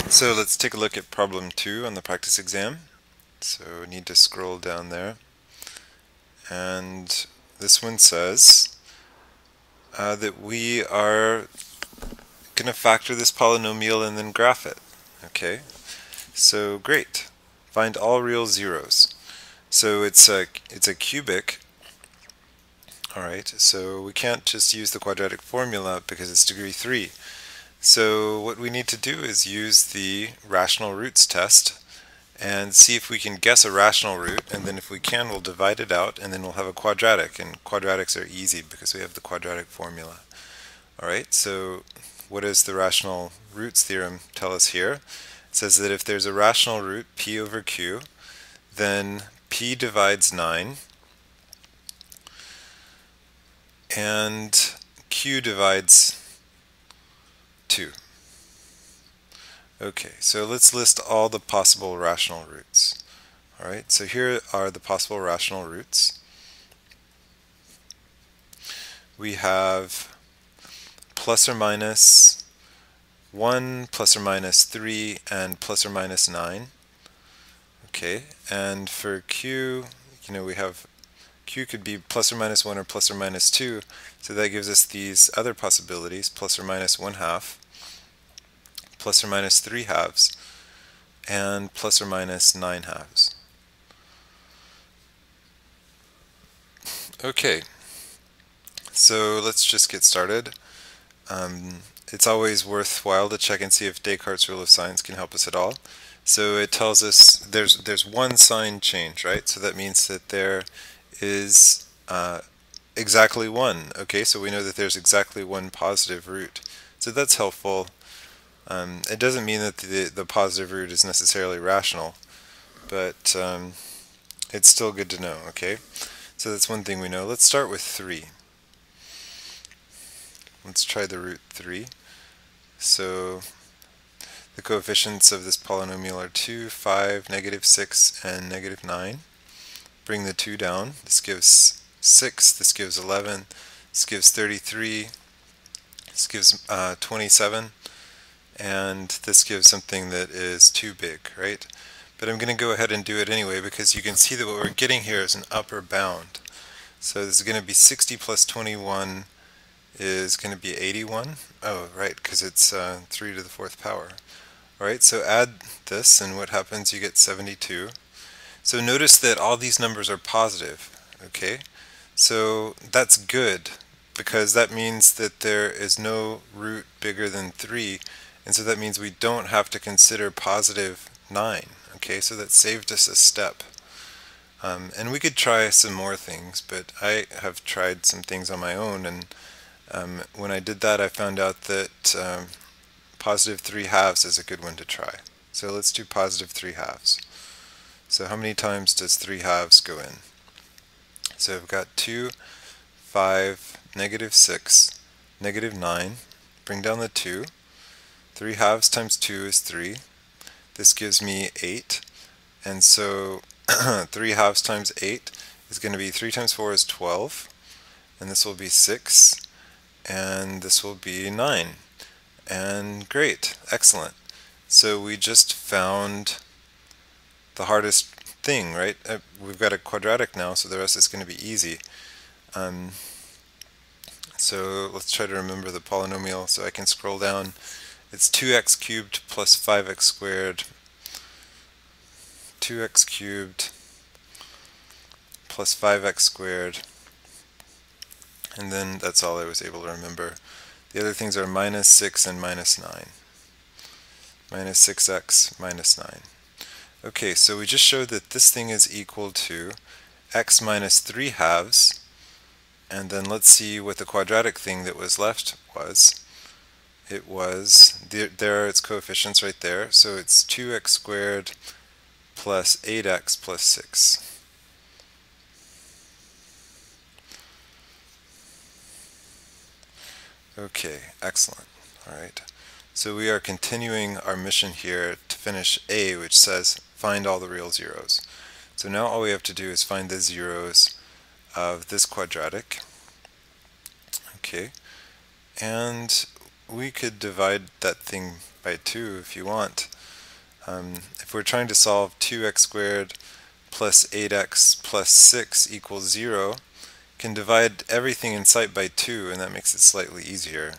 So let's take a look at problem 2 on the practice exam. So we need to scroll down there. And this one says that we are going to factor this polynomial and then graph it. Okay, so great. Find all real zeros. So it's a cubic. Alright, so we can't just use the quadratic formula because it's degree 3. So what we need to do is use the rational roots test and see if we can guess a rational root, and then if we can, we'll divide it out, and then we'll have a quadratic, and quadratics are easy because we have the quadratic formula. Alright, so what does the rational roots theorem tell us here? It says that if there's a rational root, p over q, then p divides 9, and q divides 2. Okay, so let's list all the possible rational roots. Alright, so here are the possible rational roots. We have plus or minus 1, plus or minus 3, and plus or minus 9. Okay, and for q, we have q could be plus or minus 1 or plus or minus 2, so that gives us these other possibilities, plus or minus 1/2, plus or minus 3/2, and plus or minus 9/2. Okay, so let's just get started. It's always worthwhile to check and see if Descartes' rule of signs can help us at all. So it tells us there's one sign change, right? So that means that there is exactly one. Okay, so we know that there's exactly one positive root. So that's helpful. It doesn't mean that the positive root is necessarily rational, but it's still good to know, okay? So that's one thing we know. Let's start with 3. Let's try the root 3. So the coefficients of this polynomial are 2, 5, -6, and -9. Bring the 2 down. This gives 6, this gives 11, this gives 33, this gives 27, and this gives something that is too big, right? But I'm going to go ahead and do it anyway because you can see that what we're getting here is an upper bound. So this is going to be 60 plus 21 is going to be 81. Oh, right, because it's 3 to the 4th power. Alright, so add this, and what happens? You get 72. So notice that all these numbers are positive, okay? So that's good, because that means that there is no root bigger than 3, and so that means we don't have to consider positive 9, okay? So that saved us a step. And we could try some more things, but I have tried some things on my own, and when I did that I found out that positive 3/2 is a good one to try. So let's do positive 3/2. So how many times does 3/2 go in? So I've got 2, 5, -6, -9. Bring down the 2. 3/2 times 2 is 3. This gives me 8. And so 3/2 times 8 is going to be 3 times 4 is 12. And this will be 6. And this will be 9. And great, excellent. So we just found the hardest thing, right? We've got a quadratic now, so the rest is going to be easy. So let's try to remember the polynomial. So I can scroll down. It's 2x cubed plus 5x squared. 2x cubed plus 5x squared. And then that's all I was able to remember. The other things are -6 and -9. -6x, -9. Okay, so we just showed that this thing is equal to x minus 3/2, and then let's see what the quadratic thing that was left was. It was, there are its coefficients right there, so it's 2x squared plus 8x plus 6. Okay, excellent. Alright, so we are continuing our mission here to finish A, which says find all the real zeros. So now all we have to do is find the zeros of this quadratic. Okay, and we could divide that thing by 2 if you want. If we're trying to solve 2x squared plus 8x plus 6 equals 0, can divide everything in sight by 2, and that makes it slightly easier.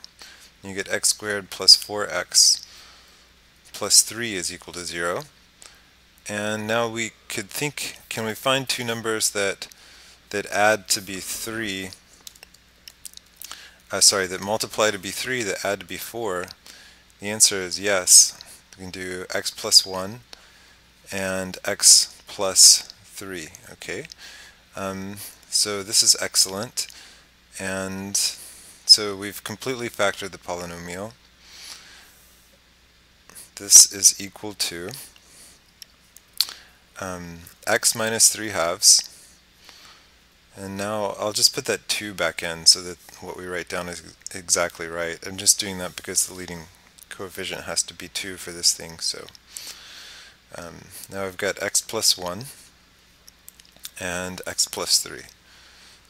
You get x squared plus 4x plus 3 is equal to 0. And now we could think, can we find two numbers that add to be 3, that multiply to be 3, that add to be 4? The answer is yes. We can do x plus 1 and x plus 3, okay? So this is excellent, and so we've completely factored the polynomial. This is equal to x minus 3 halves, and now I'll just put that 2 back in so that what we write down is exactly right. I'm just doing that because the leading coefficient has to be 2 for this thing. So now I've got x plus 1 and x plus 3.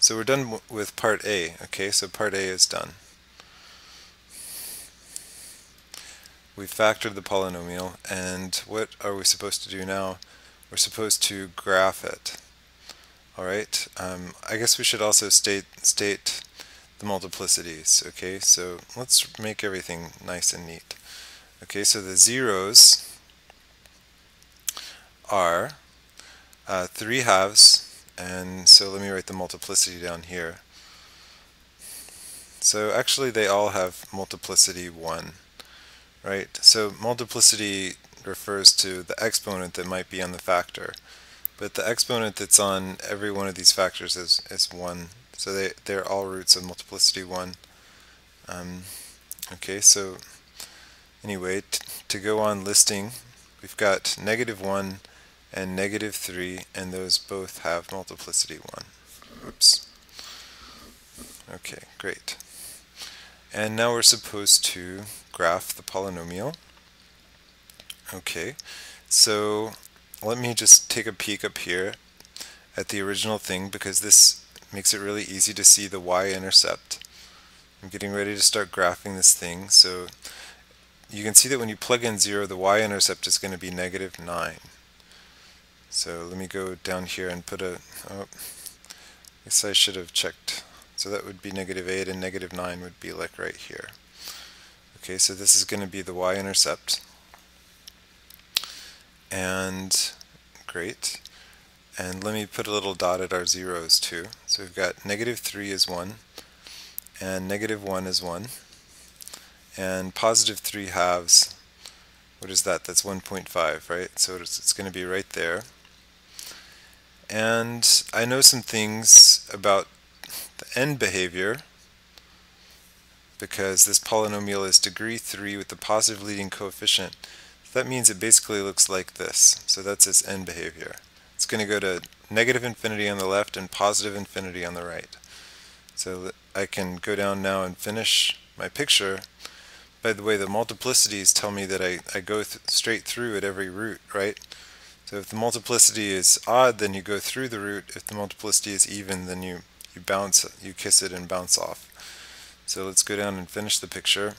So we're done with part A. Okay, so part A is done. We factored the polynomial, and what are we supposed to do now? We're supposed to graph it. Alright, I guess we should also state the multiplicities. Okay, so let's make everything nice and neat. Okay, so the zeros are 3 halves, and so let me write the multiplicity down here. So actually they all have multiplicity 1, right? So multiplicity refers to the exponent that might be on the factor, but the exponent that's on every one of these factors is 1. So they're all roots of multiplicity 1. Okay, so anyway, to go on listing, we've got -1 and -3, and those both have multiplicity 1. Oops. Okay, great. And now we're supposed to graph the polynomial. Okay, so let me just take a peek up here at the original thing, because this makes it really easy to see the y-intercept. I'm getting ready to start graphing this thing, so you can see that when you plug in 0, the y-intercept is going to be -9. So let me go down here and put a, oh, I guess I should have checked. So that would be -8, and -9 would be like right here. Okay, so this is going to be the y-intercept. And great. And let me put a little dot at our zeros too. So we've got -3 is 1, and -1 is 1, and +3 halves, what is that? That's 1.5, right? So it's going to be right there. And I know some things about the end behavior, because this polynomial is degree 3 with the positive leading coefficient. That means it basically looks like this. So that's its end behavior. It's going to go to -infinity on the left and +infinity on the right. So I can go down now and finish my picture. By the way, the multiplicities tell me that I go straight through at every root, right? So if the multiplicity is odd, then you go through the root. If the multiplicity is even, then you kiss it and bounce off. So let's go down and finish the picture.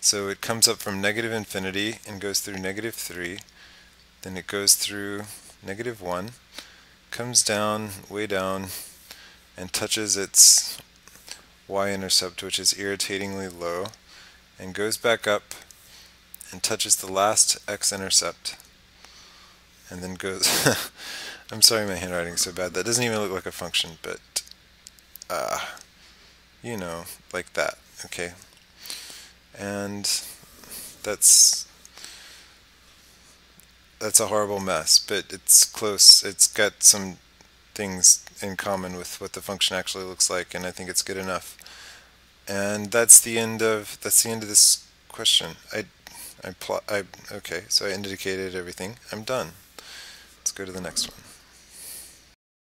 So it comes up from -infinity and goes through -3, then it goes through -1, comes down, way down, and touches its y-intercept, which is irritatingly low, and goes back up and touches the last x-intercept, and then goes I'm sorry my handwriting's so bad. That doesn't even look like a function, but you know, like that. Okay, and that's a horrible mess, but it's close. It's got some things in common with what the function actually looks like, and I think it's good enough. And that's the end of this question. Okay, so I indicated everything. I'm done. Let's go to the next one.